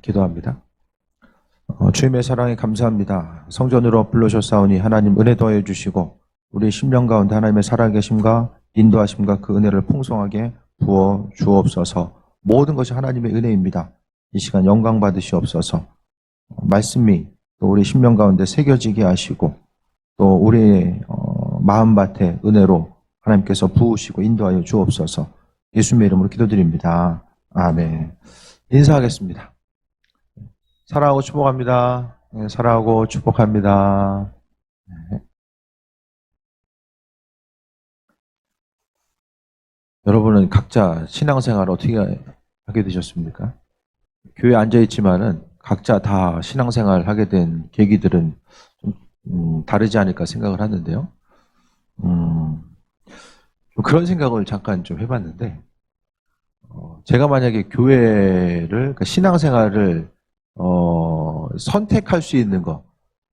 기도합니다. 주님의 사랑에 감사합니다. 성전으로 불러주셨사오니 하나님 은혜 더해 주시고 우리 심령 가운데 하나님의 살아계심과 인도하심과 그 은혜를 풍성하게 부어 주옵소서. 모든 것이 하나님의 은혜입니다. 이 시간 영광 받으시옵소서. 말씀이 또 우리 심령 가운데 새겨지게 하시고 또 우리의 마음밭에 은혜로 하나님께서 부으시고 인도하여 주옵소서. 예수님의 이름으로 기도드립니다. 아멘. 인사하겠습니다. 사랑하고 축복합니다. 네, 사랑하고 축복합니다. 네. 여러분은 각자 신앙생활 어떻게 하게 되셨습니까? 교회에 앉아있지만은 각자 다 신앙생활 하게 된 계기들은 좀 다르지 않을까 생각을 하는데요. 그런 생각을 잠깐 좀 해봤는데, 제가 만약에 교회를, 그러니까 신앙생활을 선택할 수 있는 거,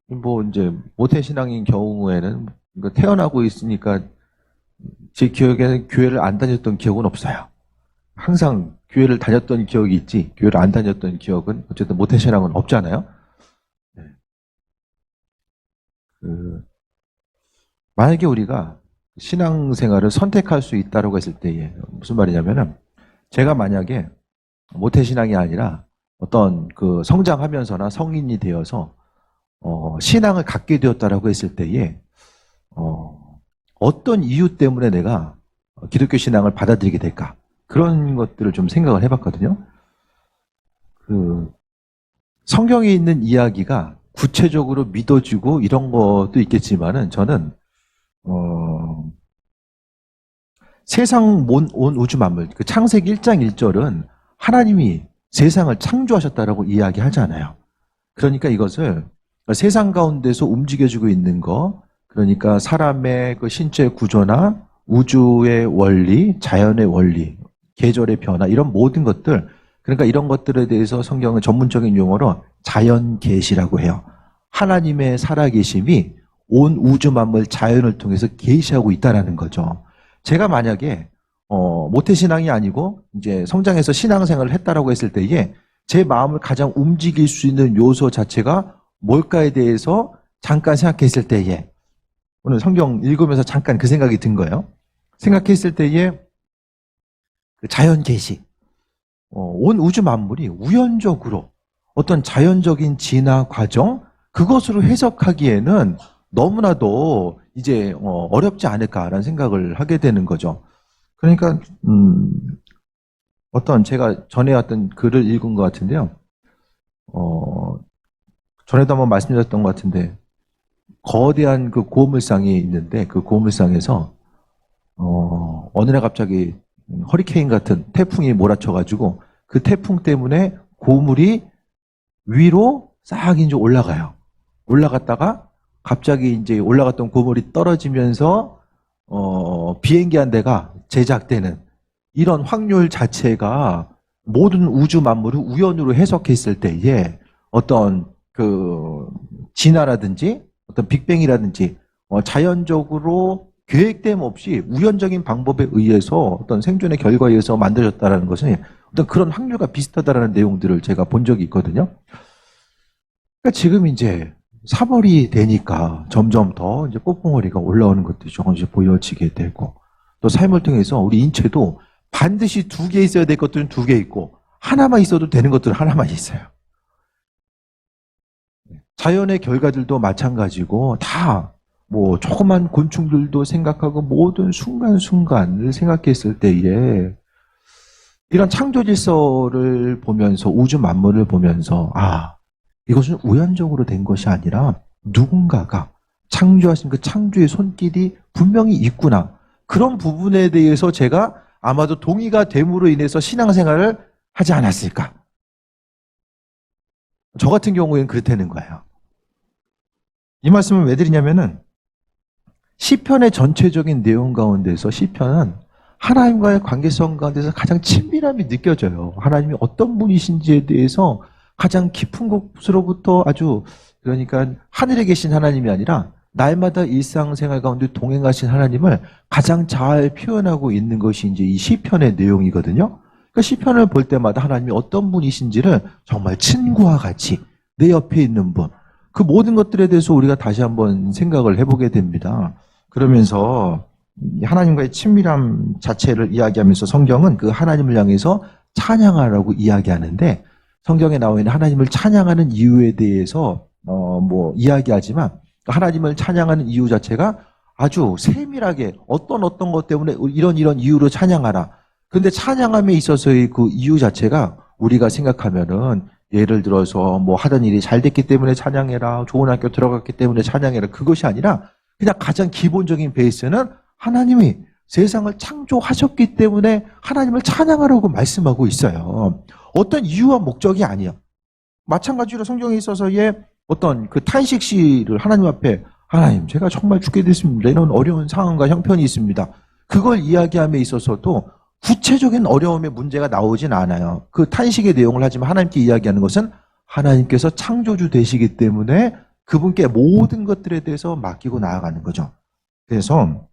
뭐 이제 모태신앙인 경우에는 태어나고 있으니까 제 기억에는 교회를 안 다녔던 기억은 없어요. 항상 교회를 다녔던 기억이 있지, 교회를 안 다녔던 기억은 어쨌든 모태신앙은 없잖아요. 네. 만약에 우리가 신앙생활을 선택할 수 있다고 했을 때에 무슨 말이냐면은, 제가 만약에 모태신앙이 아니라 어떤 그 성장하면서나 성인이 되어서 신앙을 갖게 되었다라고 했을 때에 어떤 이유 때문에 내가 기독교 신앙을 받아들이게 될까? 그런 것들을 좀 생각을 해봤거든요. 성경에 있는 이야기가 구체적으로 믿어지고 이런 것도 있겠지만은 저는 세상 온 우주 만물, 그 창세기 1장 1절은 하나님이 세상을 창조하셨다라고 이야기하잖아요. 그러니까 이것을 세상 가운데서 움직여주고 있는 거, 그러니까 사람의 그 신체 구조나 우주의 원리, 자연의 원리, 계절의 변화, 이런 모든 것들, 그러니까 이런 것들에 대해서 성경은 전문적인 용어로 자연계시라고 해요. 하나님의 살아계심이 온 우주 만물 자연을 통해서 계시하고 있다라는 거죠. 제가 만약에 모태신앙이 아니고 이제 성장해서 신앙생활을 했다라고 했을 때에 제 마음을 가장 움직일 수 있는 요소 자체가 뭘까에 대해서 잠깐 생각했을 때에, 오늘 성경 읽으면서 잠깐 그 생각이 든 거예요. 생각했을 때에 그 자연 계시, 온 우주 만물이 우연적으로 어떤 자연적인 진화 과정, 그것으로 해석하기에는 너무나도 이제 어렵지 않을까라는 생각을 하게 되는 거죠. 그러니까 어떤 제가 전에 왔던 글을 읽은 것 같은데요. 전에도 한번 말씀드렸던 것 같은데, 거대한 그 고물상이 있는데 그 고물상에서 어느 날 갑자기 허리케인 같은 태풍이 몰아쳐가지고 그 태풍 때문에 고물이 위로 싹 이제 올라가요. 올라갔다가 갑자기 이제 올라갔던 고물이 떨어지면서 비행기 한 대가 제작되는 이런 확률 자체가 모든 우주 만물을 우연으로 해석했을 때에 어떤 그 진화라든지 어떤 빅뱅이라든지 자연적으로 계획됨 없이 우연적인 방법에 의해서 어떤 생존의 결과에 의해서 만들어졌다는 것은 어떤 그런 확률과 비슷하다는 내용들을 제가 본 적이 있거든요. 그러니까 지금 이제 3월이 되니까 점점 더 이제 꽃봉오리가 올라오는 것들이 조금씩 보여지게 되고, 또 삶을 통해서 우리 인체도 반드시 2개 있어야 될 것들은 2개 있고, 하나만 있어도 되는 것들은 하나만 있어요. 자연의 결과들도 마찬가지고, 다 뭐 조그만 곤충들도 생각하고 모든 순간순간을 생각했을 때에 이런 창조 질서를 보면서, 우주 만물을 보면서, 이것은 우연적으로 된 것이 아니라 누군가가 창조하신 그 창조의 손길이 분명히 있구나. 그런 부분에 대해서 제가 아마도 동의가 됨으로 인해서 신앙생활을 하지 않았을까. 저 같은 경우에는 그렇다는 거예요. 이 말씀을 왜 드리냐면은, 시편의 전체적인 내용 가운데서 시편은 하나님과의 관계성 가운데서 가장 친밀함이 느껴져요. 하나님이 어떤 분이신지에 대해서 가장 깊은 곳으로부터 아주, 그러니까 하늘에 계신 하나님이 아니라 날마다 일상생활 가운데 동행하신 하나님을 가장 잘 표현하고 있는 것이 이제 이 시편의 내용이거든요. 그러니까 그러니까 시편을 볼 때마다 하나님이 어떤 분이신지를 정말 친구와 같이 내 옆에 있는 분, 그 모든 것들에 대해서 우리가 다시 한번 생각을 해보게 됩니다. 그러면서 하나님과의 친밀함 자체를 이야기하면서 성경은 그 하나님을 향해서 찬양하라고 이야기하는데, 성경에 나와 있는 하나님을 찬양하는 이유에 대해서 이야기하지만 하나님을 찬양하는 이유 자체가 아주 세밀하게 어떤 것 때문에 이런 이유로 찬양하라. 근데 찬양함에 있어서의 그 이유 자체가 우리가 생각하면은 예를 들어서 하던 일이 잘 됐기 때문에 찬양해라, 좋은 학교 들어갔기 때문에 찬양해라, 그것이 아니라 그냥 가장 기본적인 베이스는 하나님이 세상을 창조하셨기 때문에 하나님을 찬양하라고 말씀하고 있어요. 어떤 이유와 목적이 아니에요. 마찬가지로 성경에 있어서의 어떤 그 탄식시를 하나님 앞에, 하나님 제가 정말 죽게 됐습니다, 이런 어려운 상황과 형편이 있습니다, 그걸 이야기함에 있어서도 구체적인 어려움의 문제가 나오진 않아요. 그 탄식의 내용을 하지만 하나님께 이야기하는 것은 하나님께서 창조주 되시기 때문에 그분께 모든 것들에 대해서 맡기고 나아가는 거죠. 그래서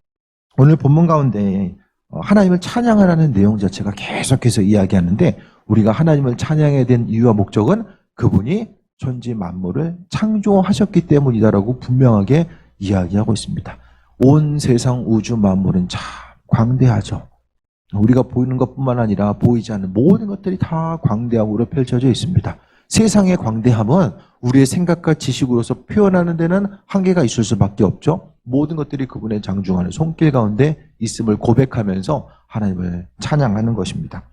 오늘 본문 가운데 하나님을 찬양하라는 내용 자체가 계속해서 이야기하는데, 우리가 하나님을 찬양해야 된 이유와 목적은 그분이 천지 만물을 창조하셨기 때문이다라고 분명하게 이야기하고 있습니다. 온 세상 우주 만물은 참 광대하죠. 우리가 보이는 것뿐만 아니라 보이지 않는 모든 것들이 다 광대함으로 펼쳐져 있습니다. 세상의 광대함은 우리의 생각과 지식으로서 표현하는 데는 한계가 있을 수밖에 없죠. 모든 것들이 그분의 장중하는 손길 가운데 있음을 고백하면서 하나님을 찬양하는 것입니다.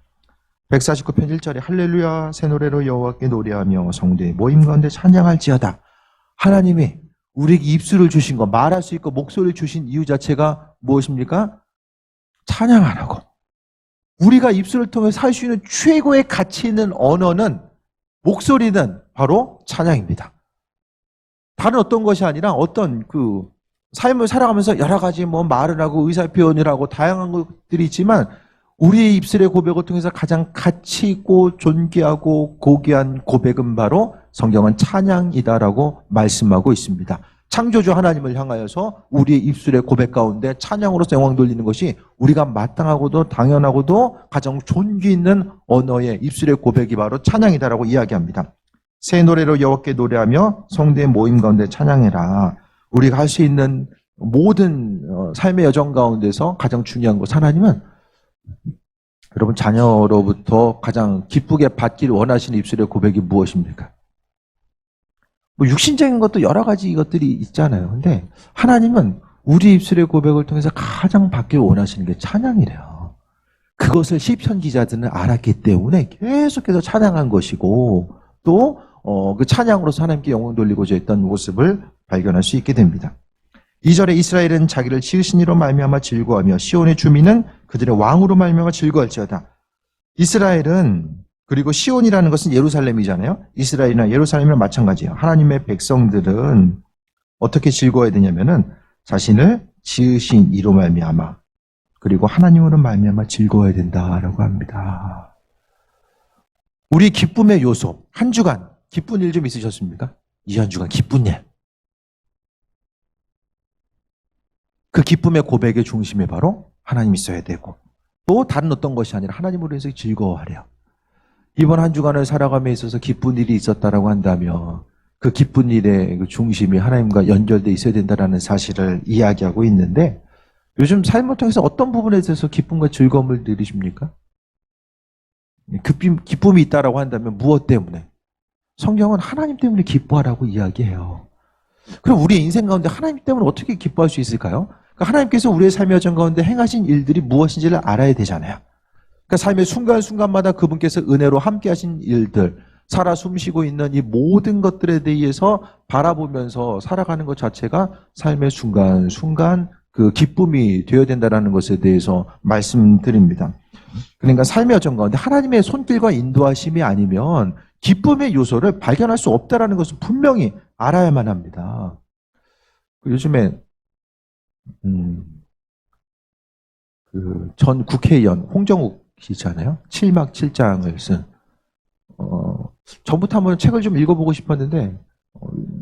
149편 1절에 할렐루야 새 노래로 여호와께 노래하며 성도의 모임 가운데 찬양할지어다. 하나님이 우리에게 입술을 주신 것, 말할 수 있고 목소리를 주신 이유 자체가 무엇입니까? 찬양하라고. 우리가 입술을 통해 살 수 있는 최고의 가치 있는 언어는, 목소리는 바로 찬양입니다. 다른 어떤 것이 아니라 어떤 그 삶을 살아가면서 여러 가지 말을 하고 의사 표현을 하고 다양한 것들이 있지만, 우리의 입술의 고백을 통해서 가장 가치 있고 존귀하고 고귀한 고백은 바로 성경은 찬양이다라고 말씀하고 있습니다. 창조주 하나님을 향하여서 우리의 입술의 고백 가운데 찬양으로서 영광 돌리는 것이 우리가 마땅하고도 당연하고도 가장 존귀 있는 언어의 입술의 고백이 바로 찬양이다라고 이야기합니다. 새 노래로 여호와께 노래하며 성도의 모임 가운데 찬양해라. 우리가 할 수 있는 모든 삶의 여정 가운데서 가장 중요한 것, 하나님은 여러분 자녀로부터 가장 기쁘게 받기를 원하시는 입술의 고백이 무엇입니까? 육신적인 것도 여러 가지 것들이 있잖아요. 근데 하나님은 우리 입술의 고백을 통해서 가장 받기를 원하시는 게 찬양이래요. 그것을 시편 기자들은 알았기 때문에 계속해서 찬양한 것이고, 또 그 찬양으로서 하나님께 영광 돌리고자 했던 모습을 발견할 수 있게 됩니다. 2절에 이스라엘은 자기를 지으신 이로 말미암아 즐거워하며 시온의 주민은 그들의 왕으로 말미암아 즐거워할지어다. 이스라엘은, 그리고 시온이라는 것은 예루살렘이잖아요. 이스라엘이나 예루살렘이랑 마찬가지예요. 하나님의 백성들은 어떻게 즐거워야 되냐면은 자신을 지으신 이로 말미암아, 그리고 하나님으로 말미암아 즐거워야 된다라고 합니다. 우리 기쁨의 요소, 한 주간 기쁜 일 좀 있으셨습니까? 이 한 주간 기쁜 일. 그 기쁨의 고백의 중심에 바로 하나님이 있어야 되고, 또 다른 어떤 것이 아니라 하나님으로 해서 즐거워하래요. 이번 한 주간을 살아감에 있어서 기쁜 일이 있었다라고 한다면 그 기쁜 일의 그 중심이 하나님과 연결되어 있어야 된다는 사실을 이야기하고 있는데, 요즘 삶을 통해서 어떤 부분에 대해서 기쁨과 즐거움을 누리십니까? 기쁨이 있다라고 한다면 무엇 때문에? 성경은 하나님 때문에 기뻐하라고 이야기해요. 그럼 우리의 인생 가운데 하나님 때문에 어떻게 기뻐할 수 있을까요? 그러니까 하나님께서 우리의 삶의 여정 가운데 행하신 일들이 무엇인지를 알아야 되잖아요. 그러니까 삶의 순간순간마다 그분께서 은혜로 함께 하신 일들, 살아 숨쉬고 있는 이 모든 것들에 대해서 바라보면서 살아가는 것 자체가 삶의 순간순간 그 기쁨이 되어야 된다는 것에 대해서 말씀드립니다. 그러니까 삶의 여정 가운데 하나님의 손길과 인도하심이 아니면 기쁨의 요소를 발견할 수 없다는 것을 분명히 알아야만 합니다. 요즘에 그 전 국회의원 홍정욱 씨잖아요. 7막 7장을 쓴. 전부터 한번 책을 좀 읽어보고 싶었는데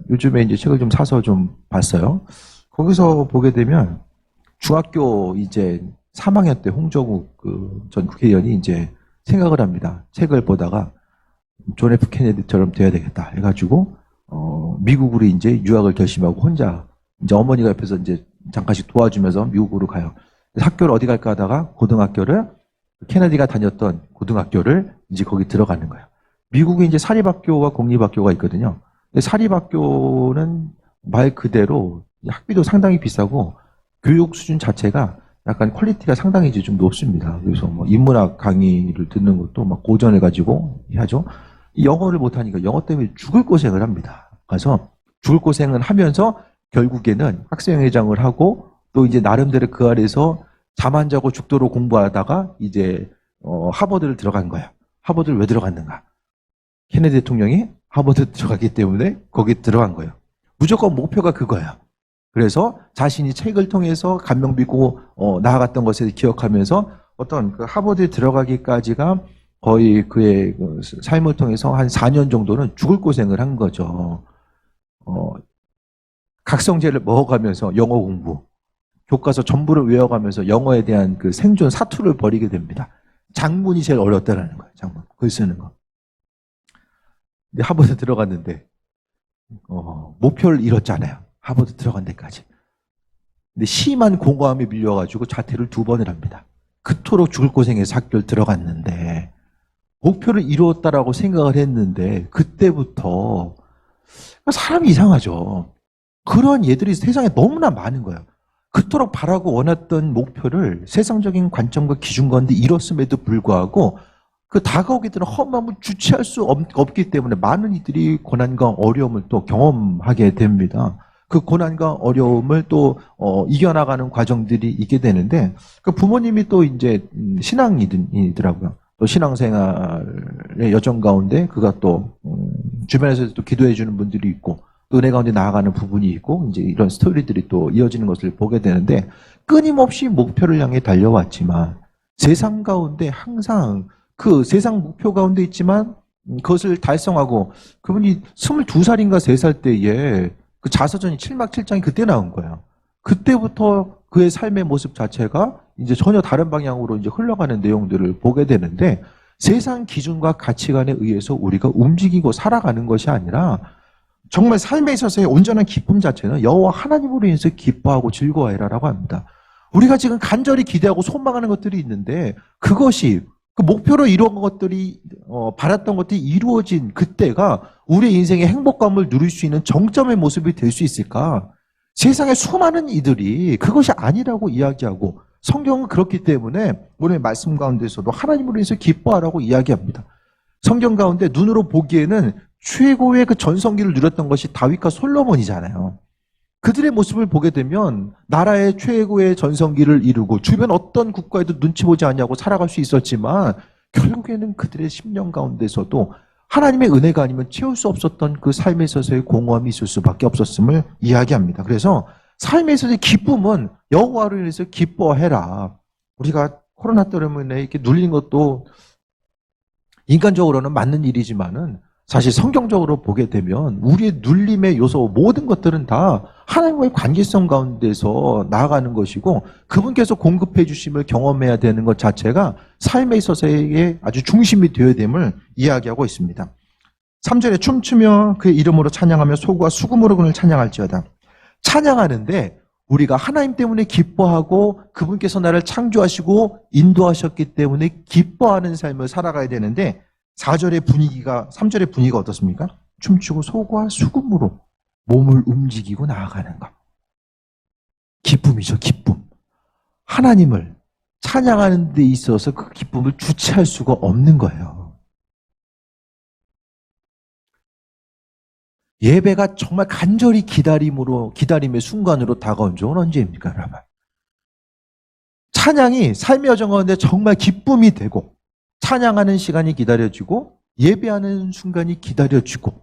요즘에 이제 책을 좀 사서 좀 봤어요. 거기서 보게 되면 중학교 이제 3학년 때 홍정욱 그 전 국회의원이 이제 생각을 합니다. 책을 보다가 존 F 케네디처럼 돼야 되겠다 해가지고 미국으로 이제 유학을 결심하고 혼자 이제 어머니가 옆에서 이제 잠깐씩 도와주면서 미국으로 가요. 학교를 어디 갈까 하다가 고등학교를 케네디가 다녔던 고등학교를 이제 거기 들어가는 거예요. 미국에 이제 사립학교와 공립학교가 있거든요. 근데 사립학교는 말 그대로 학비도 상당히 비싸고 교육 수준 자체가 약간 퀄리티가 상당히 이제 좀 높습니다. 그래서 뭐 인문학 강의를 듣는 것도 막 고전을 가지고 하죠. 영어를 못하니까 영어 때문에 죽을 고생을 합니다. 그래서 죽을 고생을 하면서 결국에는 학생회장을 하고 또 이제 나름대로 그 아래서 잠 안 자고 죽도록 공부하다가 이제 하버드를 들어간 거야. 하버드를 왜 들어갔는가? 케네디 대통령이 하버드 들어갔기 때문에 거기 들어간 거예요. 무조건 목표가 그거야. 그래서 자신이 책을 통해서 감명 깊고 나아갔던 것을 기억하면서 어떤 그 하버드에 들어가기까지가 거의 그의 그 삶을 통해서 한 4년 정도는 죽을 고생을 한 거죠. 각성제를 먹어가면서 영어 공부, 교과서 전부를 외워가면서 영어에 대한 그 생존 사투를 벌이게 됩니다. 장문이 제일 어렵다라는 거예요. 장문, 글 쓰는 거. 근데 하버드 들어갔는데 목표를 잃었잖아요. 하버드 들어간 데까지. 근데 심한 공허함에 밀려가지고 자퇴를 2번을 합니다. 그토록 죽을 고생해서 학교를 들어갔는데 목표를 이루었다라고 생각을 했는데 그때부터 사람이 이상하죠. 그런 예들이 세상에 너무나 많은 거예요. 그토록 바라고 원했던 목표를 세상적인 관점과 기준과는 이뤘음에도 불구하고 그 다가오게 되는 험함을 주체할 수 없기 때문에 많은 이들이 고난과 어려움을 또 경험하게 됩니다. 그 고난과 어려움을 또 이겨나가는 과정들이 있게 되는데 그 부모님이 또 이제 신앙이더라고요. 또 신앙생활의 여정 가운데 그가 또 주변에서 또 기도해 주는 분들이 있고 또 은혜 가운데 나아가는 부분이 있고 이제 이런 스토리들이 또 이어지는 것을 보게 되는데 끊임없이 목표를 향해 달려왔지만 세상 가운데 항상 그 세상 목표 가운데 있지만 그것을 달성하고 그분이 22살인가 3살 때에 그 자서전이 7막 7장이 그때 나온 거예요. 그때부터 그의 삶의 모습 자체가 이제 전혀 다른 방향으로 이제 흘러가는 내용들을 보게 되는데 세상 기준과 가치관에 의해서 우리가 움직이고 살아가는 것이 아니라 정말 삶에 있어서의 온전한 기쁨 자체는 여호와 하나님으로 인해서 기뻐하고 즐거워해라라고 합니다. 우리가 지금 간절히 기대하고 소망하는 것들이 있는데 그것이 그 목표로 이루어진 것들이 바랐던 것들이 이루어진 그때가 우리의 인생의 행복감을 누릴 수 있는 정점의 모습이 될 수 있을까? 세상에 수많은 이들이 그것이 아니라고 이야기하고 성경은 그렇기 때문에 오늘 말씀 가운데서도 하나님으로 인해서 기뻐하라고 이야기합니다. 성경 가운데 눈으로 보기에는 최고의 그 전성기를 누렸던 것이 다윗과 솔로몬이잖아요. 그들의 모습을 보게 되면 나라의 최고의 전성기를 이루고 주변 어떤 국가에도 눈치 보지 않냐고 살아갈 수 있었지만 결국에는 그들의 심령 가운데서도 하나님의 은혜가 아니면 채울 수 없었던 그 삶에 있어서의 공허함이 있을 수밖에 없었음을 이야기합니다. 그래서 삶에 있어서의 기쁨은 여호와로 인해서 기뻐해라. 우리가 코로나 때문에 이렇게 눌린 것도 인간적으로는 맞는 일이지만은 사실 성경적으로 보게 되면 우리의 눌림의 요소 모든 것들은 다 하나님과의 관계성 가운데서 나아가는 것이고 그분께서 공급해 주심을 경험해야 되는 것 자체가 삶에 있어서의 아주 중심이 되어야 됨을 이야기하고 있습니다. 3절에 춤추며 그의 이름으로 찬양하며 소고와 수금으로 그를 찬양할지어다. 찬양하는데 우리가 하나님 때문에 기뻐하고 그분께서 나를 창조하시고 인도하셨기 때문에 기뻐하는 삶을 살아가야 되는데 4절의 분위기가 3절의 분위기가 어떻습니까? 춤추고 소고와 수금으로 몸을 움직이고 나아가는 것. 기쁨이죠, 기쁨. 하나님을 찬양하는 데 있어서 그 기쁨을 주체할 수가 없는 거예요. 예배가 정말 간절히 기다림의 순간으로 다가온 적은 언제입니까, 여러분? 찬양이 삶의 여정 가운데 정말 기쁨이 되고 찬양하는 시간이 기다려지고 예배하는 순간이 기다려지고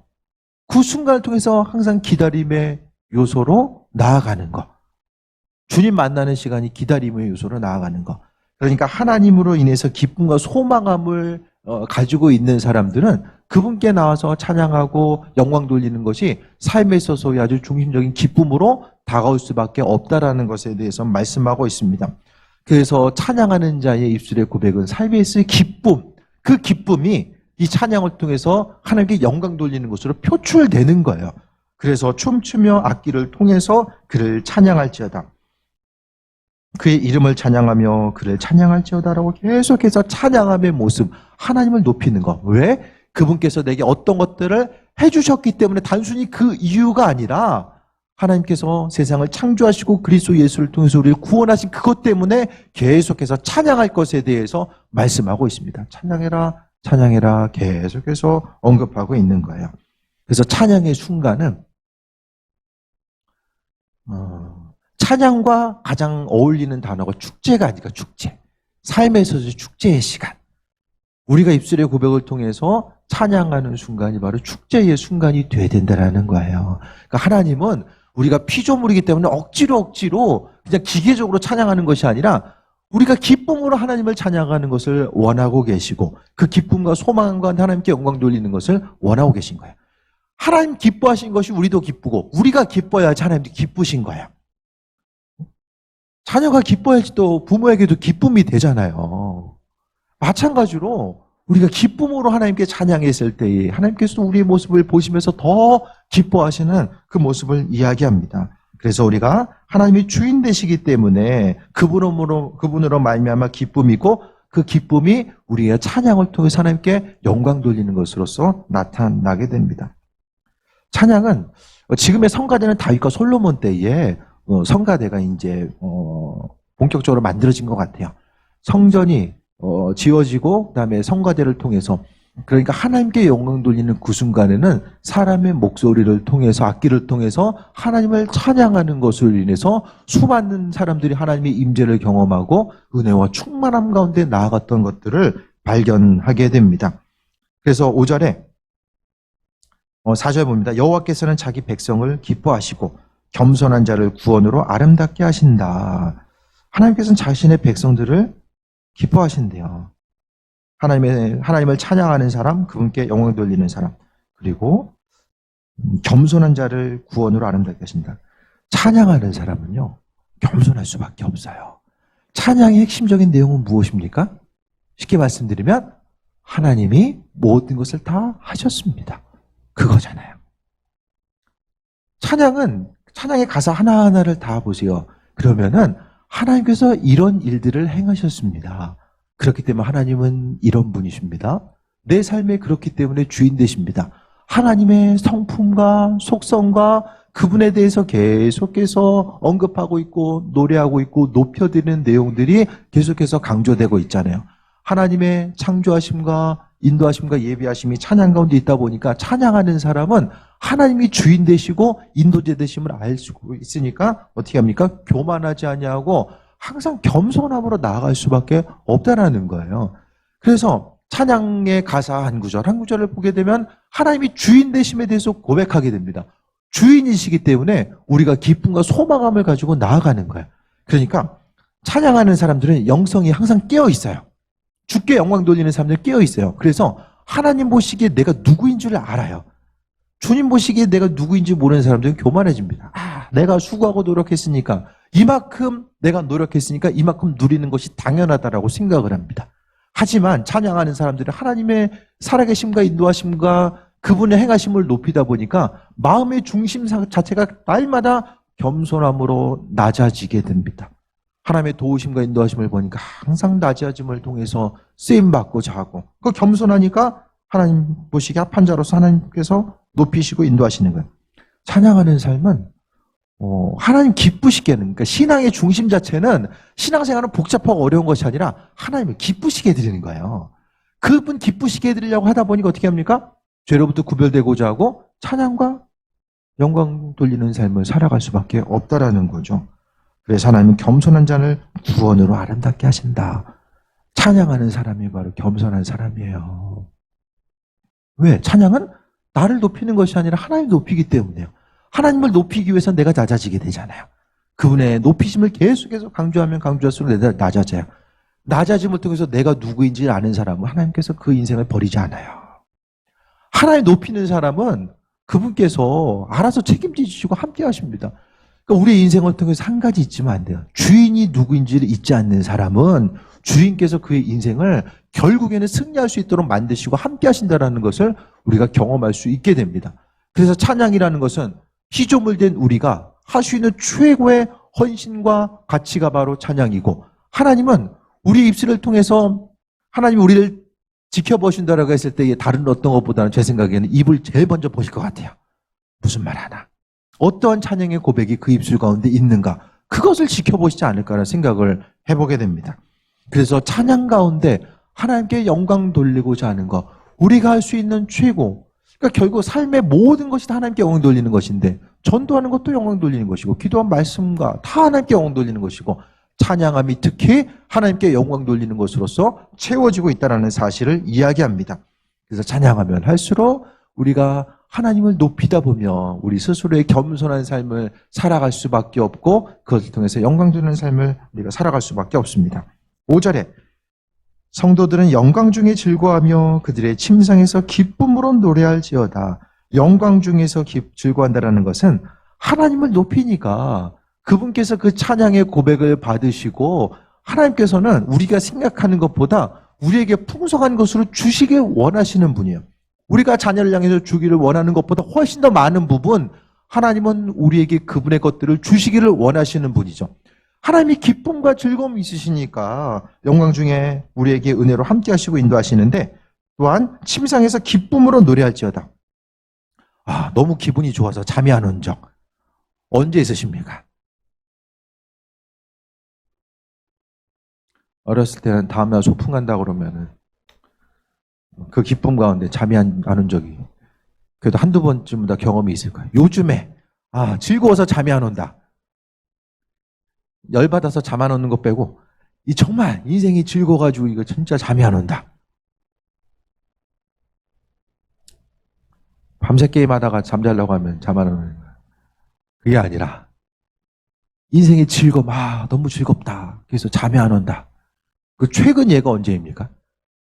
그 순간을 통해서 항상 기다림의 요소로 나아가는 것. 주님 만나는 시간이 기다림의 요소로 나아가는 것. 그러니까 하나님으로 인해서 기쁨과 소망함을 가지고 있는 사람들은 그분께 나와서 찬양하고 영광 돌리는 것이 삶에 있어서의 아주 중심적인 기쁨으로 다가올 수밖에 없다라는 것에 대해서 말씀하고 있습니다. 그래서 찬양하는 자의 입술의 고백은 삶에 있을 기쁨, 그 기쁨이 이 찬양을 통해서 하나님께 영광 돌리는 것으로 표출되는 거예요. 그래서 춤추며 악기를 통해서 그를 찬양할지어다. 그의 이름을 찬양하며 그를 찬양할지어다라고 계속해서 찬양함의 모습, 하나님을 높이는 거. 왜? 그분께서 내게 어떤 것들을 해주셨기 때문에 단순히 그 이유가 아니라 하나님께서 세상을 창조하시고 그리스도 예수를 통해서 우리를 구원하신 그것 때문에 계속해서 찬양할 것에 대해서 말씀하고 있습니다. 찬양해라, 찬양해라 계속해서 언급하고 있는 거예요. 그래서 찬양의 순간은 찬양과 가장 어울리는 단어가 축제가 아니라 축제. 삶에서도 축제의 시간. 우리가 입술의 고백을 통해서 찬양하는 순간이 바로 축제의 순간이 돼야 된다는 거예요. 그러니까 하나님은 우리가 피조물이기 때문에 억지로 그냥 기계적으로 찬양하는 것이 아니라 우리가 기쁨으로 하나님을 찬양하는 것을 원하고 계시고 그 기쁨과 소망과 하나님께 영광 돌리는 것을 원하고 계신 거예요. 하나님 기뻐하신 것이 우리도 기쁘고 우리가 기뻐야지 하나님도 기쁘신 거예요. 자녀가 기뻐야지 또 부모에게도 기쁨이 되잖아요. 마찬가지로 우리가 기쁨으로 하나님께 찬양했을 때에 하나님께서 우리의 모습을 보시면서 더 기뻐하시는 그 모습을 이야기합니다. 그래서 우리가 하나님이 주인 되시기 때문에 그분으로 말미암아 기쁨이고 그 기쁨이 우리의 찬양을 통해서 하나님께 영광 돌리는 것으로서 나타나게 됩니다. 찬양은 지금의 성가대는 다윗과 솔로몬 때에 성가대가 이제 본격적으로 만들어진 것 같아요. 성전이 지어지고 그다음에 성가대를 통해서 그러니까 하나님께 영광 돌리는 그 순간에는 사람의 목소리를 통해서 악기를 통해서 하나님을 찬양하는 것으로 인해서 수많은 사람들이 하나님의 임재를 경험하고 은혜와 충만함 가운데 나아갔던 것들을 발견하게 됩니다. 그래서 5절에 4절 봅니다. 여호와께서는 자기 백성을 기뻐하시고 겸손한 자를 구원으로 아름답게 하신다. 하나님께서는 자신의 백성들을 기뻐하신대요. 하나님을 찬양하는 사람, 그분께 영광 돌리는 사람, 그리고 겸손한 자를 구원으로 아름답게 하신다. 찬양하는 사람은요, 겸손할 수밖에 없어요. 찬양의 핵심적인 내용은 무엇입니까? 쉽게 말씀드리면 하나님이 모든 것을 다 하셨습니다. 그거잖아요. 찬양의 가사 하나하나를 다 보세요. 그러면은 하나님께서 이런 일들을 행하셨습니다. 그렇기 때문에 하나님은 이런 분이십니다. 내 삶에 그렇기 때문에 주인 되십니다. 하나님의 성품과 속성과 그분에 대해서 계속해서 언급하고 있고 노래하고 있고 높여드리는 내용들이 계속해서 강조되고 있잖아요. 하나님의 창조하심과 인도하심과 예비하심이 찬양 가운데 있다 보니까 찬양하는 사람은 하나님이 주인 되시고 인도자 되심을 알 수 있으니까 어떻게 합니까? 교만하지 아니하고 항상 겸손함으로 나아갈 수밖에 없다라는 거예요. 그래서 찬양의 가사 한 구절을 보게 되면 하나님이 주인 되심에 대해서 고백하게 됩니다. 주인이시기 때문에 우리가 기쁨과 소망함을 가지고 나아가는 거예요. 그러니까 찬양하는 사람들은 영성이 항상 깨어 있어요. 주께 영광 돌리는 사람들 깨어 있어요. 그래서 하나님 보시기에 내가 누구인 줄 알아요. 주님 보시기에 내가 누구인지 모르는 사람들은 교만해집니다. 내가 수고하고 노력했으니까 이만큼 내가 노력했으니까 이만큼 누리는 것이 당연하다라고 생각을 합니다. 하지만 찬양하는 사람들은 하나님의 살아계심과 인도하심과 그분의 행하심을 높이다 보니까 마음의 중심 자체가 날마다 겸손함으로 낮아지게 됩니다. 하나님의 도우심과 인도하심을 보니까 항상 낮아짐을 통해서 쓰임받고 자고 그 겸손하니까 하나님 보시기에 합한 자로서 하나님께서 높이시고 인도하시는 거예요. 찬양하는 삶은 하나님 기쁘시게 하는, 그러니까 신앙의 중심 자체는 신앙생활은 복잡하고 어려운 것이 아니라 하나님을 기쁘시게 해드리는 거예요. 그분 기쁘시게 해드리려고 하다 보니까 어떻게 합니까? 죄로부터 구별되고자 하고 찬양과 영광 돌리는 삶을 살아갈 수밖에 없다라는 거죠. 그래서 하나님은 겸손한 자를 구원으로 아름답게 하신다. 찬양하는 사람이 바로 겸손한 사람이에요. 왜? 찬양은 나를 높이는 것이 아니라 하나님을 높이기 때문에요. 하나님을 높이기 위해서 내가 낮아지게 되잖아요. 그분의 높이심을 계속해서 강조하면 강조할수록 내가 낮아져요. 낮아짐을 통해서 내가 누구인지 아는 사람은 하나님께서 그 인생을 버리지 않아요. 하나님 높이는 사람은 그분께서 알아서 책임져 주시고 함께 하십니다. 그러니까 우리의 인생을 통해서 한 가지 잊으면 안 돼요. 주인이 누구인지를 잊지 않는 사람은 주인께서 그의 인생을 결국에는 승리할 수 있도록 만드시고 함께 하신다는 것을 우리가 경험할 수 있게 됩니다. 그래서 찬양이라는 것은 피조물된 우리가 할 수 있는 최고의 헌신과 가치가 바로 찬양이고, 하나님은 우리 입술을 통해서 하나님이 우리를 지켜보신다라고 했을 때 다른 어떤 것보다는 제 생각에는 입을 제일 먼저 보실 것 같아요. 무슨 말 하나, 어떠한 찬양의 고백이 그 입술 가운데 있는가, 그것을 지켜보시지 않을까라는 생각을 해보게 됩니다. 그래서 찬양 가운데 하나님께 영광 돌리고자 하는 것, 우리가 할 수 있는 최고, 그러니까 결국 삶의 모든 것이 다 하나님께 영광 돌리는 것인데, 전도하는 것도 영광 돌리는 것이고, 기도한 말씀과 다 하나님께 영광 돌리는 것이고, 찬양함이 특히 하나님께 영광 돌리는 것으로서 채워지고 있다는 사실을 이야기합니다. 그래서 찬양하면 할수록 우리가 하나님을 높이다 보면 우리 스스로의 겸손한 삶을 살아갈 수밖에 없고, 그것을 통해서 영광 돌리는 삶을 우리가 살아갈 수밖에 없습니다. 5절에 성도들은 영광 중에 즐거워하며 그들의 침상에서 기쁨으로 노래할지어다. 영광 중에서 즐거워한다는 것은 하나님을 높이니까 그분께서 그 찬양의 고백을 받으시고, 하나님께서는 우리가 생각하는 것보다 우리에게 풍성한 것으로 주시길 원하시는 분이에요. 우리가 자녀를 향해서 주기를 원하는 것보다 훨씬 더 많은 부분, 하나님은 우리에게 그분의 것들을 주시기를 원하시는 분이죠. 하나님이 기쁨과 즐거움이 있으시니까 영광 중에 우리에게 은혜로 함께 하시고 인도하시는데, 또한 침상에서 기쁨으로 노래할지어다. 너무 기분이 좋아서 잠이 안 온 적 언제 있으십니까? 어렸을 때는 다음날 소풍 간다 그러면은 그 기쁨 가운데 잠이 안 온 적이 그래도 한두 번쯤은 다 경험이 있을 거예요. 요즘에 즐거워서 잠이 안 온다, 열받아서 잠 안 오는 거 빼고 정말 인생이 즐거워가지고 이거 진짜 잠이 안 온다, 밤새 게임하다가 잠자려고 하면 잠 안 오는 거야. 그게 아니라 인생이 너무 즐겁다, 그래서 잠이 안 온다. 그 최근 예가 언제입니까?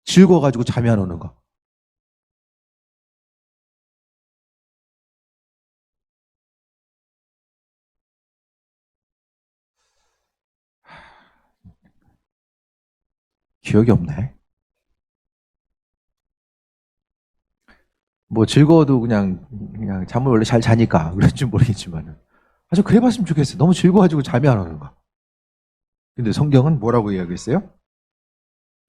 즐거워가지고 잠이 안 오는 거. 기억이 없네. 뭐 즐거워도 그냥 잠을 원래 잘 자니까 그런지 모르겠지만, 아주 그래봤으면 좋겠어요. 너무 즐거워가지고 잠이 안 오는 거. 근데 성경은 뭐라고 이야기했어요?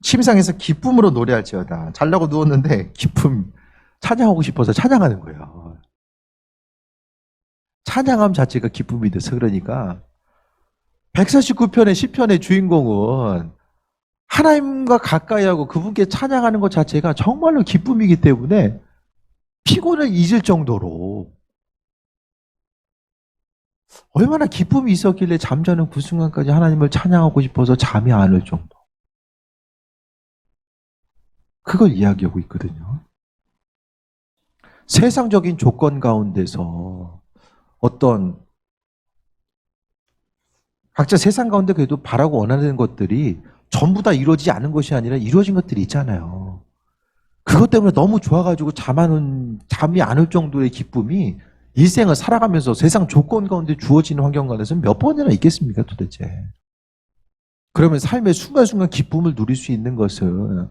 침상에서 기쁨으로 노래할지어다. 자려고 누웠는데 기쁨, 찬양하고 싶어서 찬양하는 거예요. 찬양함 자체가 기쁨이 돼서. 그러니까 149편의 시편의 주인공은 하나님과 가까이 하고 그분께 찬양하는 것 자체가 정말로 기쁨이기 때문에 피곤을 잊을 정도로, 얼마나 기쁨이 있었길래 잠자는 그 순간까지 하나님을 찬양하고 싶어서 잠이 안 올 정도. 그걸 이야기하고 있거든요. 세상적인 조건 가운데서 어떤 각자 세상 가운데 그래도 바라고 원하는 것들이 전부 다 이루어지지 않은 것이 아니라 이루어진 것들이 있잖아요. 그것 때문에 너무 좋아가지고 잠이 안 올 정도의 기쁨이 일생을 살아가면서 세상 조건 가운데 주어지는 환경 가운데서 몇 번이나 있겠습니까 도대체. 그러면 삶의 순간순간 기쁨을 누릴 수 있는 것은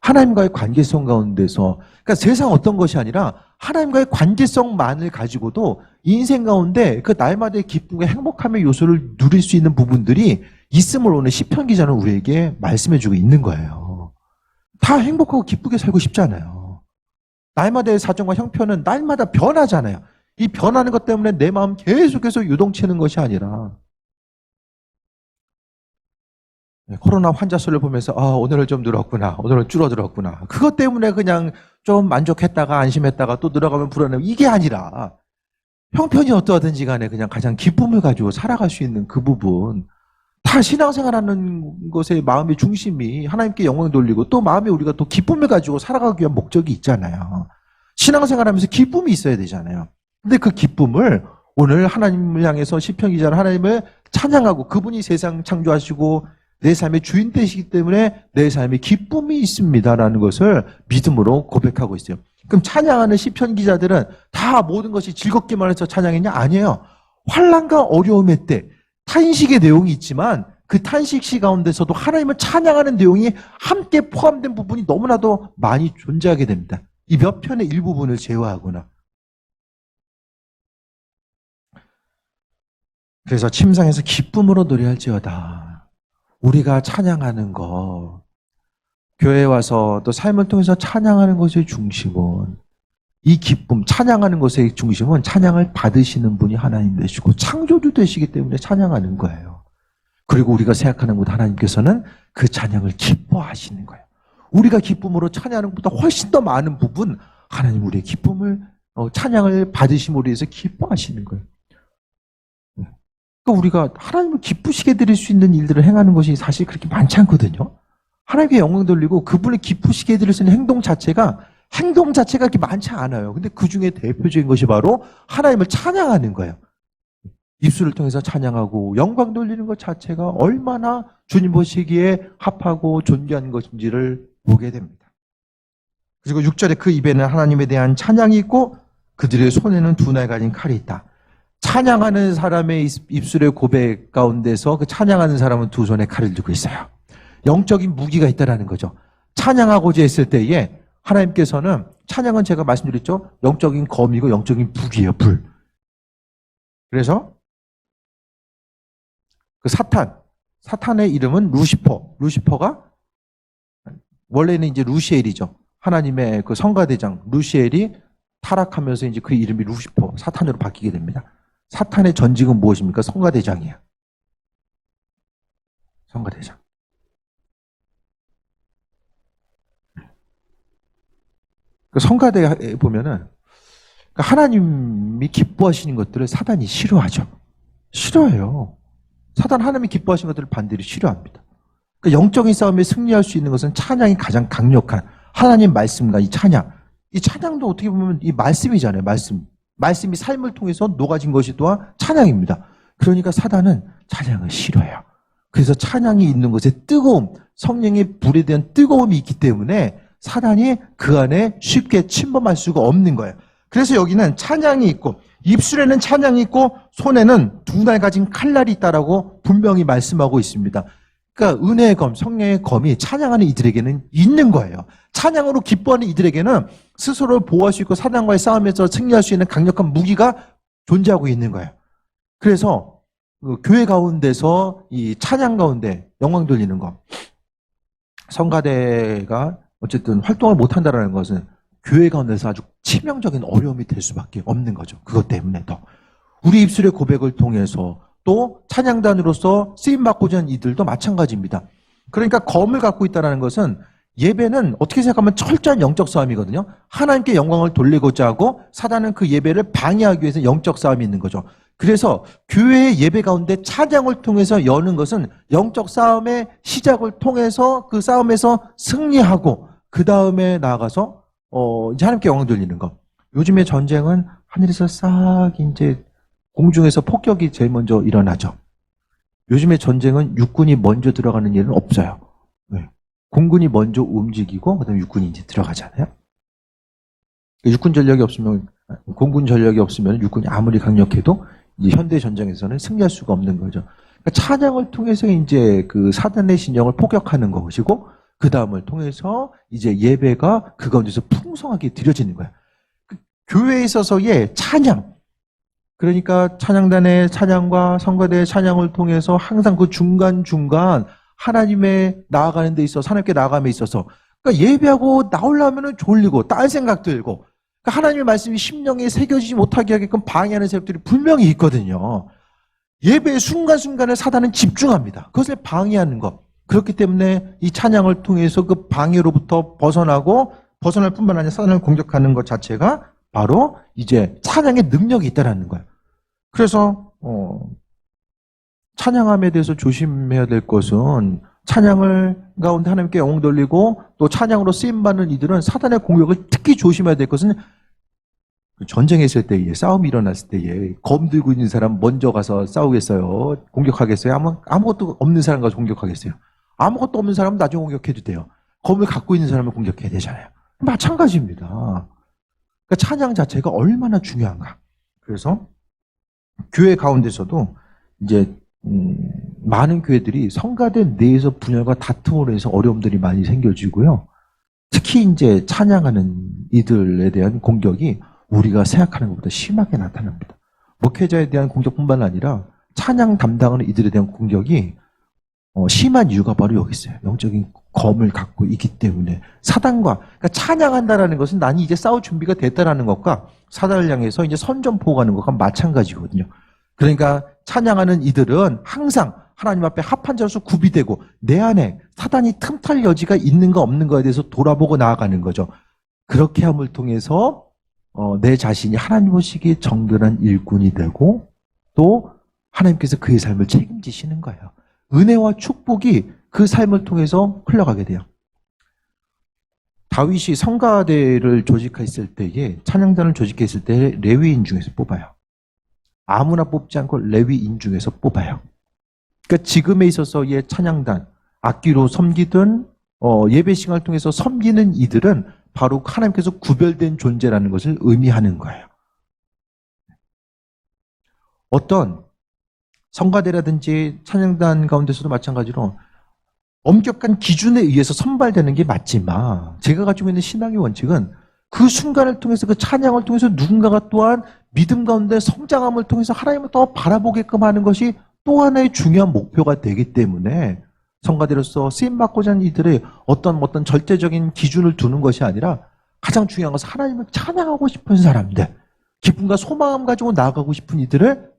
하나님과의 관계성 가운데서, 그러니까 세상 어떤 것이 아니라 하나님과의 관계성만을 가지고도 인생 가운데 그 날마다의 기쁨과 행복함의 요소를 누릴 수 있는 부분들이 있음을 오늘 시편 기자는 우리에게 말씀해주고 있는 거예요. 다 행복하고 기쁘게 살고 싶잖아요. 날마다의 사정과 형편은 날마다 변하잖아요. 이 변하는 것 때문에 내 마음 계속해서 요동치는 것이 아니라, 코로나 환자 수를 보면서 오늘은 좀 늘었구나, 오늘은 줄어들었구나, 그것 때문에 그냥 좀 만족했다가 안심했다가 또 늘어가면 불안해, 이게 아니라 형편이 어떠하든지 간에 그냥 가장 기쁨을 가지고 살아갈 수 있는 그 부분, 다 신앙생활하는 것의 마음의 중심이 하나님께 영광 돌리고 또 마음에 우리가 또 기쁨을 가지고 살아가기 위한 목적이 있잖아요. 신앙생활하면서 기쁨이 있어야 되잖아요. 근데 그 기쁨을 오늘 하나님을 향해서 시편 기자는 하나님을 찬양하고, 그분이 세상 창조하시고 내 삶의 주인 되시기 때문에 내 삶에 기쁨이 있습니다라는 것을 믿음으로 고백하고 있어요. 그럼 찬양하는 시편 기자들은 다 모든 것이 즐겁기만 해서 찬양했냐? 아니에요. 환난과 어려움의 때 탄식의 내용이 있지만 그 탄식시 가운데서도 하나님을 찬양하는 내용이 함께 포함된 부분이 너무나도 많이 존재하게 됩니다. 이 몇 편의 일부분을 제외하거나. 그래서 침상에서 기쁨으로 노래할지어다. 우리가 찬양하는 거, 교회에 와서 또 삶을 통해서 찬양하는 것의 중심은, 이 기쁨, 찬양하는 것의 중심은 찬양을 받으시는 분이 하나님 되시고 창조주 되시기 때문에 찬양하는 거예요. 그리고 우리가 생각하는 것, 하나님께서는 그 찬양을 기뻐하시는 거예요. 우리가 기쁨으로 찬양하는 것보다 훨씬 더 많은 부분, 하나님 우리의 기쁨을, 찬양을 받으심으로 해서 기뻐하시는 거예요. 그러니까 우리가 하나님을 기쁘시게 드릴 수 있는 일들을 행하는 것이 사실 그렇게 많지 않거든요. 하나님께 영광 돌리고 그분을 기쁘시게 드릴 수 있는 행동 자체가 그렇게 많지 않아요. 근데 그 중에 대표적인 것이 바로 하나님을 찬양하는 거예요. 입술을 통해서 찬양하고 영광 돌리는 것 자체가 얼마나 주님 보시기에 합하고 존귀한 것인지를 보게 됩니다. 그리고 6절에 그 입에는 하나님에 대한 찬양이 있고 그들의 손에는 두 날 가진 칼이 있다. 찬양하는 사람의 입술의 고백 가운데서 그 찬양하는 사람은 두 손에 칼을 들고 있어요. 영적인 무기가 있다라는 거죠. 찬양하고자 했을 때에 하나님께서는, 찬양은 제가 말씀드렸죠. 영적인 검이고 영적인 무기예요. 불. 그래서 그 사탄의 이름은 루시퍼가 원래는 이제 루시엘이죠. 하나님의 그 성가대장 루시엘이 타락하면서 이제 그 이름이 루시퍼, 사탄으로 바뀌게 됩니다. 사탄의 전직은 무엇입니까? 성가대장이에요. 성가대장. 그 성가대에 보면은 하나님이 기뻐하시는 것들을 사단이 싫어하죠. 싫어해요. 사단 하나님이 기뻐하시는 것들을 반대로 싫어합니다. 그러니까 영적인 싸움에 승리할 수 있는 것은 찬양이 가장 강력한 하나님 말씀과 이 찬양. 이 찬양도 어떻게 보면 이 말씀이잖아요. 말씀이 삶을 통해서 녹아진 것이 또한 찬양입니다. 그러니까 사단은 찬양을 싫어해요. 그래서 찬양이 있는 것에 뜨거움, 성령의 불에 대한 뜨거움이 있기 때문에 사단이 그 안에 쉽게 침범할 수가 없는 거예요. 그래서 여기는 찬양이 있고 입술에는 찬양이 있고 손에는 두 날 가진 칼날이 있다라고 분명히 말씀하고 있습니다. 그러니까 은혜의 검, 성령의 검이 찬양하는 이들에게는 있는 거예요. 찬양으로 기뻐하는 이들에게는 스스로를 보호할 수 있고 사단과의 싸움에서 승리할 수 있는 강력한 무기가 존재하고 있는 거예요. 그래서 그 교회 가운데서 이 찬양 가운데 영광 돌리는 것, 성가대가 어쨌든 활동을 못한다는 것은 교회 가운데서 아주 치명적인 어려움이 될 수밖에 없는 거죠. 그것 때문에 더 우리 입술의 고백을 통해서 또 찬양단으로서 쓰임받고자 하는 이들도 마찬가지입니다. 그러니까 검을 갖고 있다는 것은 예배는 어떻게 생각하면 철저한 영적 싸움이거든요. 하나님께 영광을 돌리고자 하고 사단은 그 예배를 방해하기 위해서 영적 싸움이 있는 거죠. 그래서 교회의 예배 가운데 찬양을 통해서 여는 것은 영적 싸움의 시작을 통해서 그 싸움에서 승리하고 그 다음에 나아가서 이제 하나님께 영광 돌리는 것. 요즘의 전쟁은 하늘에서 싹 이제 공중에서 폭격이 제일 먼저 일어나죠. 요즘의 전쟁은 육군이 먼저 들어가는 일은 없어요. 네. 공군이 먼저 움직이고 그다음에 육군이 이제 들어가잖아요. 육군 전력이 없으면, 공군 전력이 없으면 육군이 아무리 강력해도 이제 현대 전쟁에서는 승리할 수가 없는 거죠. 그러니까 찬양을 통해서 이제 그 사단의 신령을 폭격하는 것이고 그 다음을 통해서 이제 예배가 그 가운데서 풍성하게 드려지는 거예요. 그 교회에 있어서의 찬양, 그러니까 찬양단의 찬양과 성가대의 찬양을 통해서 항상 그 중간중간 하나님의 나아가는 데 있어서, 하나님께 나아감에 있어서, 그러니까 예배하고 나오려면 졸리고 딴 생각 들고, 그러니까 하나님의 말씀이 심령에 새겨지지 못하게 하게끔 방해하는 세력들이 분명히 있거든요. 예배의 순간순간에 사단은 집중합니다. 그것을 방해하는 것. 그렇기 때문에 이 찬양을 통해서 그 방해로부터 벗어날 뿐만 아니라 사단을 공격하는 것 자체가 바로 이제 찬양의 능력이 있다는 거예요. 그래서 찬양함에 대해서 조심해야 될 것은 찬양을 가운데 하나님께 영광 돌리고 또 찬양으로 쓰임받는 이들은 사단의 공격을 특히 조심해야 될 것은 전쟁에 있을 때에, 싸움이 일어났을 때에 검 들고 있는 사람 먼저 가서 싸우겠어요? 공격하겠어요? 아무것도 없는 사람 가서 공격하겠어요? 아무것도 없는 사람은 나중에 공격해도 돼요. 검을 갖고 있는 사람을 공격해야 되잖아요. 마찬가지입니다. 그러니까 찬양 자체가 얼마나 중요한가. 그래서 교회 가운데서도 이제 많은 교회들이 성가대 내에서 분열과 다툼으로 해서 어려움들이 많이 생겨지고요. 특히 이제 찬양하는 이들에 대한 공격이 우리가 생각하는 것보다 심하게 나타납니다. 목회자에 대한 공격뿐만 아니라 찬양 담당하는 이들에 대한 공격이 심한 이유가 바로 여기 있어요. 영적인 검을 갖고 있기 때문에 사단과 그러니까 찬양한다라는 것은 나는 이제 싸울 준비가 됐다라는 것과 사단을 향해서 이제 선전포고 가는 것과 마찬가지거든요. 그러니까 찬양하는 이들은 항상 하나님 앞에 합한 자로서 구비되고 내 안에 사단이 틈탈 여지가 있는가 없는가에 대해서 돌아보고 나아가는 거죠. 그렇게 함을 통해서 내 자신이 하나님 보시기에 정결한 일꾼이 되고 또 하나님께서 그의 삶을 책임지시는 거예요. 은혜와 축복이 그 삶을 통해서 흘러가게 돼요. 다윗이 성가대를 조직했을 때에 찬양단을 조직했을 때 레위인 중에서 뽑아요. 아무나 뽑지 않고 레위인 중에서 뽑아요. 그러니까 지금에 있어서의 찬양단, 악기로 섬기든 예배 시간을 통해서 섬기는 이들은 바로 하나님께서 구별된 존재라는 것을 의미하는 거예요. 어떤 성가대라든지 찬양단 가운데서도 마찬가지로 엄격한 기준에 의해서 선발되는 게 맞지만 제가 가지고 있는 신앙의 원칙은 그 순간을 통해서 그 찬양을 통해서 누군가가 또한 믿음 가운데 성장함을 통해서 하나님을 더 바라보게끔 하는 것이 또 하나의 중요한 목표가 되기 때문에 성가대로서 쓰임받고자 하는 이들의 어떤 절대적인 기준을 두는 것이 아니라 가장 중요한 것은 하나님을 찬양하고 싶은 사람들, 기쁨과 소망을 가지고 나아가고 싶은 이들을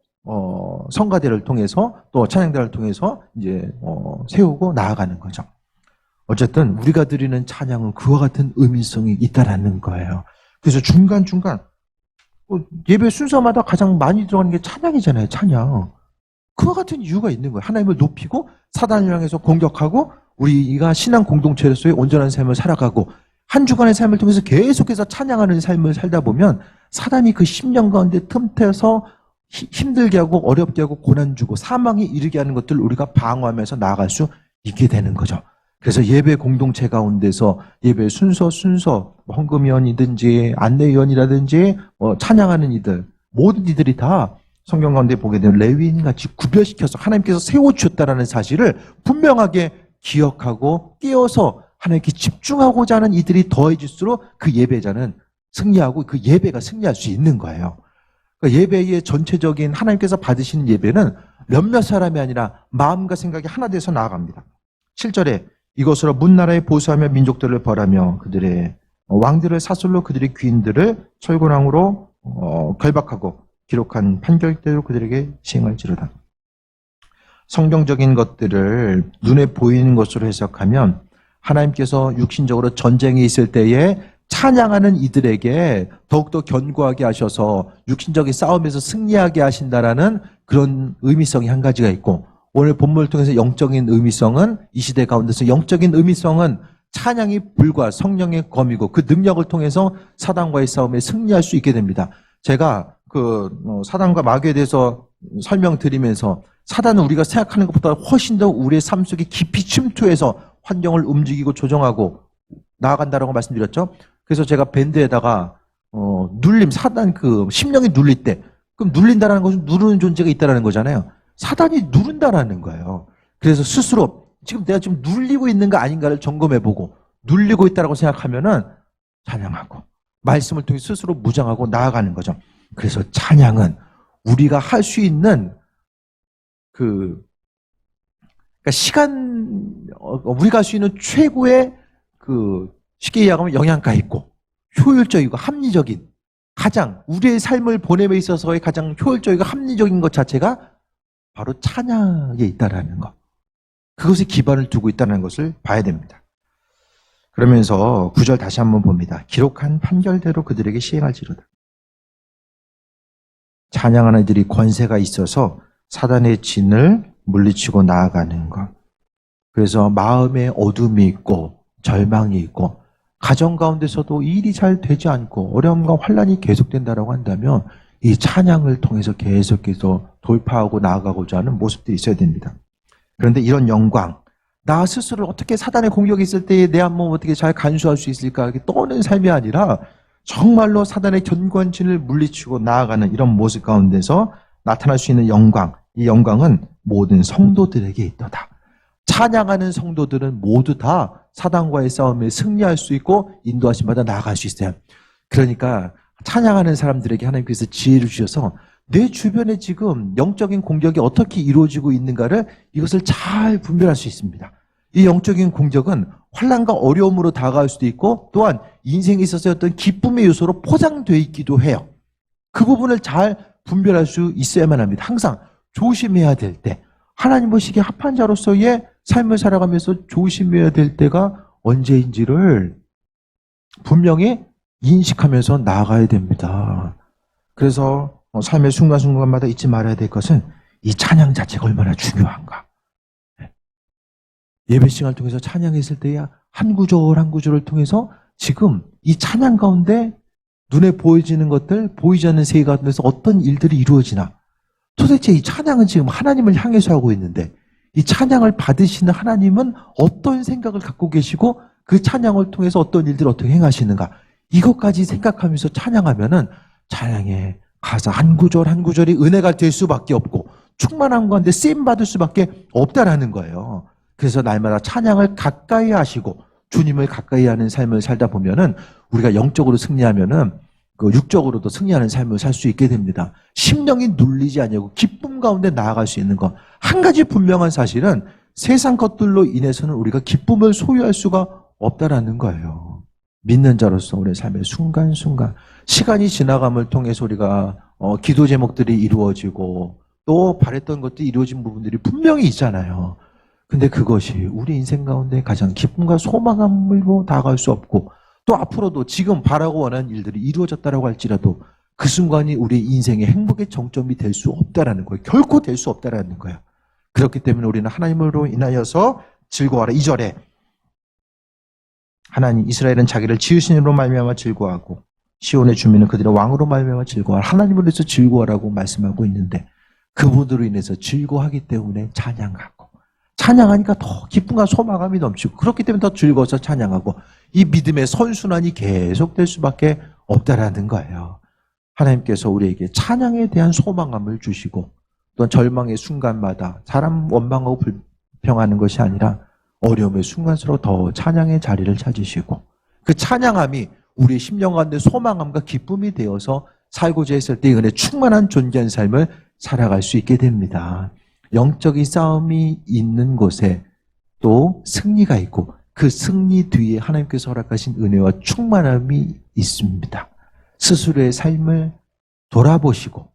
성가대를 통해서 또 찬양대를 통해서 이제 세우고 나아가는 거죠. 어쨌든 우리가 드리는 찬양은 그와 같은 의미성이 있다라는 거예요. 그래서 중간중간 예배 순서마다 가장 많이 들어가는 게 찬양이잖아요. 찬양. 그와 같은 이유가 있는 거예요. 하나님을 높이고 사단을 향해서 공격하고 우리가 신앙 공동체로서의 온전한 삶을 살아가고 한 주간의 삶을 통해서 계속해서 찬양하는 삶을 살다 보면 사단이 그 심령 가운데 틈태서 힘들게 하고 어렵게 하고 고난 주고 사망에 이르게 하는 것들을 우리가 방어하면서 나아갈 수 있게 되는 거죠. 그래서 예배 공동체 가운데서 예배 순서 헌금위원이든지 안내위원이라든지 찬양하는 이들 모든 이들이 다 성경 가운데 보게 되면 레위인같이 구별시켜서 하나님께서 세워주셨다는 사실을 분명하게 기억하고 깨어서 하나님께 집중하고자 하는 이들이 더해질수록 그 예배자는 승리하고 그 예배가 승리할 수 있는 거예요. 그러니까 예배의 전체적인 하나님께서 받으시는 예배는 몇몇 사람이 아니라 마음과 생각이 하나 돼서 나아갑니다. 7절에 이것으로 문나라에 보수하며 민족들을 벌하며 그들의 왕들을 사슬로 그들의 귀인들을 철곤왕으로 결박하고 기록한 판결대로 그들에게 시행할지로다. 성경적인 것들을 눈에 보이는 것으로 해석하면 하나님께서 육신적으로 전쟁에 있을 때에 찬양하는 이들에게 더욱더 견고하게 하셔서 육신적인 싸움에서 승리하게 하신다라는 그런 의미성이 한 가지가 있고, 오늘 본문을 통해서 영적인 의미성은 이 시대 가운데서 영적인 의미성은 찬양이 불과 성령의 검이고 그 능력을 통해서 사단과의 싸움에 승리할 수 있게 됩니다. 제가 사단과 마귀에 대해서 설명드리면서 사단은 우리가 생각하는 것보다 훨씬 더 우리의 삶 속에 깊이 침투해서 환경을 움직이고 조정하고 나아간다라고 말씀드렸죠. 그래서 제가 밴드에다가 눌림, 사단 심령이 눌릴 때, 그럼 눌린다라는 것은 누르는 존재가 있다라는 거잖아요. 사단이 누른다라는 거예요. 그래서 스스로 내가 지금 눌리고 있는가 아닌가를 점검해보고 눌리고 있다라고 생각하면은 찬양하고 말씀을 통해 스스로 무장하고 나아가는 거죠. 그래서 찬양은 우리가 할 수 있는 그러니까 우리가 할 수 있는 최고의 쉽게 이야기하면 영양가 있고 효율적이고 합리적인 가장 우리의 삶을 보냄에 있어서의 가장 효율적이고 합리적인 것 자체가 바로 찬양에 있다라는 것. 그것에 기반을 두고 있다는 것을 봐야 됩니다. 그러면서 9절 다시 한번 봅니다. 기록한 판결대로 그들에게 시행할지로다. 찬양하는 이들이 권세가 있어서 사단의 진을 물리치고 나아가는 것. 그래서 마음에 어둠이 있고 절망이 있고 가정 가운데서도 일이 잘 되지 않고 어려움과 환란이 계속된다고 한다면 이 찬양을 통해서 계속해서 돌파하고 나아가고자 하는 모습들이 있어야 됩니다. 그런데 이런 영광, 나 스스로 어떻게 사단의 공격이 있을 때에 내 한 몸 어떻게 잘 간수할 수 있을까 이렇게 떠는 삶이 아니라 정말로 사단의 견고한 진을 물리치고 나아가는 이런 모습 가운데서 나타날 수 있는 영광, 이 영광은 모든 성도들에게 있도다. 찬양하는 성도들은 모두 다 사단과의 싸움에 승리할 수 있고 인도하심마다 나아갈 수 있어요. 그러니까 찬양하는 사람들에게 하나님께서 지혜를 주셔서 내 주변에 지금 영적인 공격이 어떻게 이루어지고 있는가를 이것을 잘 분별할 수 있습니다. 이 영적인 공격은 환난과 어려움으로 다가갈 수도 있고 또한 인생에 있어서 어떤 기쁨의 요소로 포장되어 있기도 해요. 그 부분을 잘 분별할 수 있어야만 합니다. 항상 조심해야 될 때, 하나님 보시기에 합한 자로서의 삶을 살아가면서 조심해야 될 때가 언제인지를 분명히 인식하면서 나아가야 됩니다. 그래서 삶의 순간순간마다 잊지 말아야 될 것은 이 찬양 자체가 얼마나 중요한가. 예배 시간을 통해서 찬양했을 때야 한 구절 한 구절을 통해서 지금 이 찬양 가운데 눈에 보여지는 것들, 보이지 않는 세계 가운데서 어떤 일들이 이루어지나. 도대체 이 찬양은 지금 하나님을 향해서 하고 있는데 이 찬양을 받으시는 하나님은 어떤 생각을 갖고 계시고 그 찬양을 통해서 어떤 일들을 어떻게 행하시는가. 이것까지 생각하면서 찬양하면은 찬양의 가사 한 구절 한 구절이 은혜가 될 수밖에 없고 충만한 가운데 쓰임 받을 수밖에 없다라는 거예요. 그래서 날마다 찬양을 가까이 하시고 주님을 가까이 하는 삶을 살다 보면은 우리가 영적으로 승리하면은 그 육적으로도 승리하는 삶을 살 수 있게 됩니다. 심령이 눌리지 않냐고 기쁨 가운데 나아갈 수 있는 것. 한 가지 분명한 사실은 세상 것들로 인해서는 우리가 기쁨을 소유할 수가 없다라는 거예요. 믿는 자로서 우리의 삶의 순간순간 시간이 지나감을 통해서 우리가 기도 제목들이 이루어지고 또 바랬던 것들이 이루어진 부분들이 분명히 있잖아요. 근데 그것이 우리 인생 가운데 가장 기쁨과 소망함으로 다가갈 수 없고 또 앞으로도 지금 바라고 원하는 일들이 이루어졌다라고 할지라도 그 순간이 우리 인생의 행복의 정점이 될 수 없다라는 거예요. 결코 될 수 없다라는 거예요. 그렇기 때문에 우리는 하나님으로 인하여서 즐거워하라. 2절에 하나님 이스라엘은 자기를 지으신 이로 말미암아 즐거워하고 시온의 주민은 그들의 왕으로 말미암아 즐거워하라. 하나님으로 해서 즐거워하라고 말씀하고 있는데 그분으로 인해서 즐거워하기 때문에 찬양하고 찬양하니까 더 기쁨과 소망감이 넘치고 그렇기 때문에 더 즐거워서 찬양하고 이 믿음의 선순환이 계속될 수밖에 없다라는 거예요. 하나님께서 우리에게 찬양에 대한 소망감을 주시고 또한 절망의 순간마다 사람 원망하고 불평하는 것이 아니라 어려움의 순간수록 더 찬양의 자리를 찾으시고 그 찬양함이 우리의 심령 가운데 소망함과 기쁨이 되어서 살고자 했을 때 은혜 충만한 존재한 삶을 살아갈 수 있게 됩니다. 영적인 싸움이 있는 곳에 또 승리가 있고 그 승리 뒤에 하나님께서 허락하신 은혜와 충만함이 있습니다. 스스로의 삶을 돌아보시고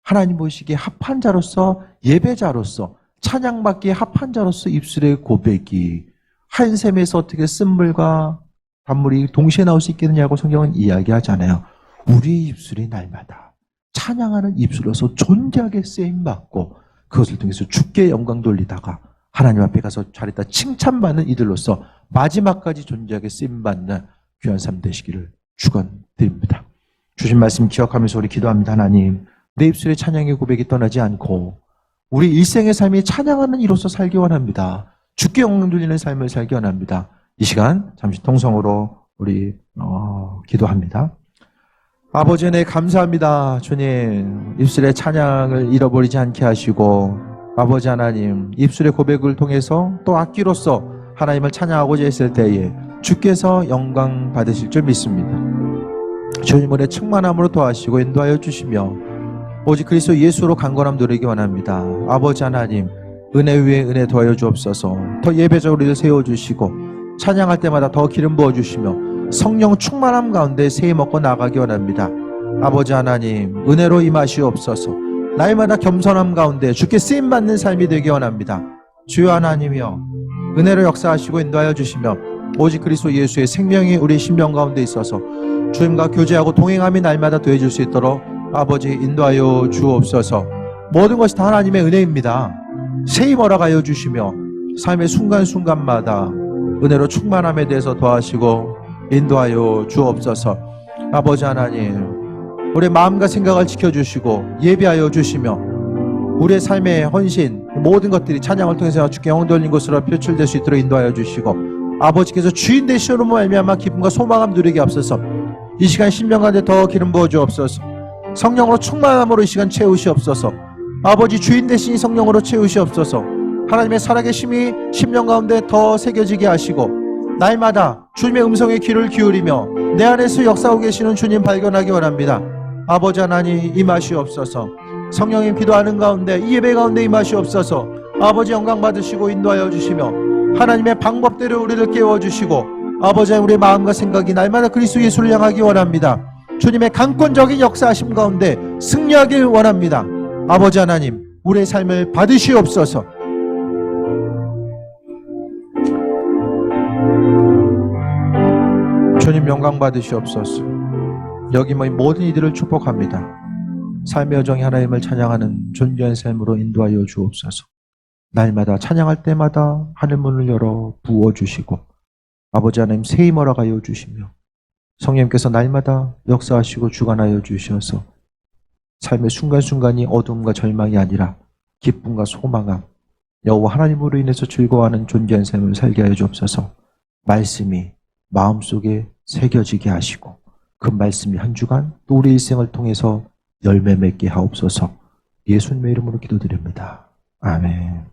하나님 보시기에 합한 자로서 예배자로서 찬양받기에 합한 자로서 입술의 고백이 한 샘에서 어떻게 쓴물과 단물이 동시에 나올 수 있겠느냐고 성경은 이야기하잖아요. 우리의 입술이 날마다 찬양하는 입술로서 존재하게 쓰임받고 그것을 통해서 주께 영광 돌리다가 하나님 앞에 가서 잘했다 칭찬받는 이들로서 마지막까지 존재하게 쓰임받는 귀한 삶 되시기를 축원드립니다. 주신 말씀 기억하면서 우리 기도합니다. 하나님, 내 입술의 찬양의 고백이 떠나지 않고 우리 일생의 삶이 찬양하는 이로서 살기 원합니다. 주께 영광 돌리는 삶을 살기 원합니다. 이 시간 잠시 통성으로 우리 기도합니다. 아버지 은혜 감사합니다. 주님, 입술의 찬양을 잃어버리지 않게 하시고 아버지 하나님, 입술의 고백을 통해서 또 악기로서 하나님을 찬양하고자 했을 때에 주께서 영광 받으실 줄 믿습니다. 주님 은혜 충만함으로 도와주시고 인도하여 주시며 오직 그리스도 예수로 강건함 누리기 원합니다. 아버지 하나님, 은혜 위에 은혜 더하여 주옵소서. 더 예배적으로 우리를 세워주시고 찬양할 때마다 더 기름 부어주시며 성령 충만함 가운데 세임 얻고 나가기 원합니다. 아버지 하나님, 은혜로 임하시옵소서. 날마다 겸손함 가운데 주께 쓰임받는 삶이 되기 원합니다. 주여 하나님이여, 은혜로 역사하시고 인도하여 주시며 오직 그리스도 예수의 생명이 우리 심령 가운데 있어서 주님과 교제하고 동행함이 날마다 되어줄 수 있도록 아버지 인도하여 주옵소서. 모든 것이 다 하나님의 은혜입니다. 세임 허락하여 주시며 삶의 순간순간마다 은혜로 충만함에 대해서 도와주시고 인도하여 주옵소서. 아버지 하나님, 우리의 마음과 생각을 지켜주시고 예비하여 주시며 우리의 삶의 헌신 모든 것들이 찬양을 통해서 주께 영광 돌린 것으로 표출될 수 있도록 인도하여 주시고 아버지께서 주인 되시므로 말미암아 기쁨과 소망함 누리게 앞서서 이 시간 심령 가운데 더 기름 부어 주옵소서. 성령으로 충만함으로 이 시간 채우시옵소서. 아버지 주인 되신 성령으로 채우시옵소서. 하나님의 살아계심이 심령 가운데 더 새겨지게 하시고 날마다 주님의 음성에 귀를 기울이며 내 안에서 역사하고 계시는 주님 발견하기 원합니다. 아버지 하나님 임하시옵소서. 성령님 기도하는 가운데 이 예배 가운데 임하시옵소서. 아버지 영광 받으시고 인도하여 주시며 하나님의 방법대로 우리를 깨워주시고 아버지 우리의 마음과 생각이 날마다 그리스도 예수를 향하기 원합니다. 주님의 강권적인 역사하심 가운데 승리하길 원합니다. 아버지 하나님 우리의 삶을 받으시옵소서. 주님 영광 받으시옵소서. 여기 모인 모든 이들을 축복합니다. 삶의 여정이 하나님을 찬양하는 존귀한 삶으로 인도하여 주옵소서. 날마다 찬양할 때마다 하늘문을 열어 부어주시고 아버지 하나님 새 힘 허락하여 주시며 성령님께서 날마다 역사하시고 주관하여 주셔서 삶의 순간순간이 어둠과 절망이 아니라 기쁨과 소망함, 여호와 하나님으로 인해서 즐거워하는 존귀한 삶을 살게 하여 주옵소서. 말씀이 마음속에 새겨지게 하시고 그 말씀이 한 주간 또 우리 일생을 통해서 열매 맺게 하옵소서. 예수님의 이름으로 기도드립니다. 아멘.